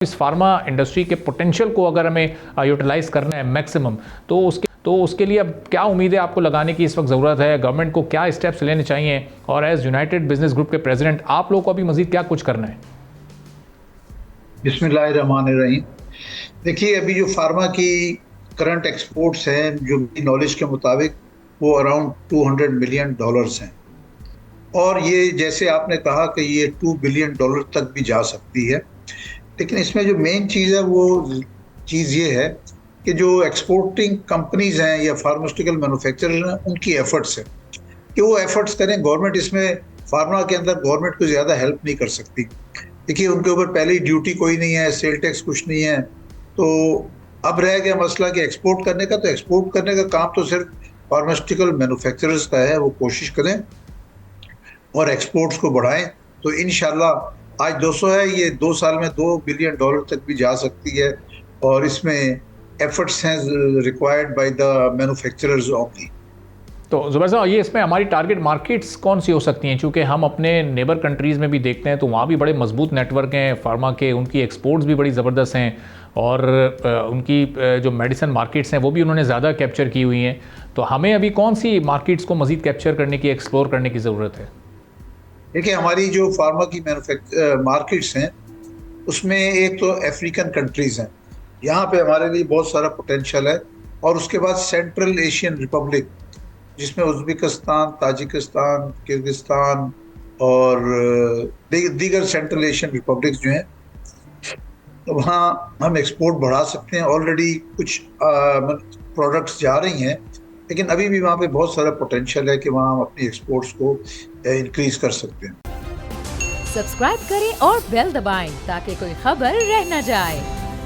اس pharma industry کے potential کو اگر ہمیں یوٹیلائز کرنا ہے میکسیمم تو اس کے لیے اب کیا امیدیں آپ کو لگانے کی اس وقت ضرورت ہے؟ گورنمنٹ کو کیا اسٹیپس لینے چاہیے اور ایز یونائٹڈ بزنس گروپ کے پریزیڈنٹ آپ لوگوں کو ابھی مزید کیا کچھ کرنا ہے؟ بسم اللہ الرحمن الرحیم۔ دیکھیے ابھی جو فارما کی کرنٹ ایکسپورٹس ہیں جو نالج کے مطابق وہ اراؤنڈ $200 ملین ہیں، اور یہ جیسے آپ نے کہا کہ یہ $2 بلین تک بھی جا سکتی ہے، لیکن اس میں جو مین چیز ہے وہ چیز یہ ہے کہ جو ایکسپورٹنگ کمپنیز ہیں یا فارماسیوٹیکل مینوفیکچرر ہیں ان کی ایفرٹس ہیں کہ وہ ایفرٹس کریں۔ گورنمنٹ اس میں فارما کے اندر گورنمنٹ کو زیادہ ہیلپ نہیں کر سکتی۔ دیکھیے ان کے اوپر پہلے ہی ڈیوٹی کوئی نہیں ہے، سیل ٹیکس کچھ نہیں ہے، تو اب رہ گیا مسئلہ کہ ایکسپورٹ کرنے کا۔ تو ایکسپورٹ کرنے کا کام تو صرف فارماسیوٹیکل مینوفیکچررز کا ہے، وہ کوشش کریں اور ایکسپورٹس کو بڑھائیں تو انشاءاللہ آج 200 ہے، یہ 2 سال میں $2 بلین تک بھی جا سکتی ہے، اور اس میں ایفرٹس ہیں required by the manufacturers only. تو زبیر صاحب یہ اس میں ہماری ٹارگٹ مارکیٹس کون سی ہو سکتی ہیں؟ چونکہ ہم اپنے نیبر کنٹریز میں بھی دیکھتے ہیں تو وہاں بھی بڑے مضبوط نیٹ ورک ہیں فارما کے، ان کی ایکسپورٹس بھی بڑی زبردست ہیں، اور ان کی جو میڈیسن مارکیٹس ہیں وہ بھی انہوں نے زیادہ کیپچر کی ہوئی ہیں۔ تو ہمیں ابھی کون سی مارکیٹس کو مزید کیپچر کرنے کی، ایکسپلور کرنے کی ضرورت ہے؟ دیکھیں ہماری جو فارما کی مارکیٹس ہیں اس میں ایک تو افریقن کنٹریز ہیں، یہاں پہ ہمارے لیے بہت سارا پوٹینشیل ہے، اور اس کے بعد سینٹرل ایشین ریپبلک جس میں ازبکستان، تاجکستان، کرغزستان اور دیگر سینٹرل ایشین ریپبلکس جو ہیں، وہاں ہم ایکسپورٹ بڑھا سکتے ہیں۔ آلریڈی کچھ پروڈکٹس جا رہی ہیں، لیکن ابھی بھی وہاں پہ بہت سارا پوٹینشیل ہے کہ وہاں ہم اپنی ایکسپورٹس کو انکریز کر سکتے ہیں۔ سبسکرائب کریں اور بیل دبائیں تاکہ کوئی خبر رہ نہ جائے۔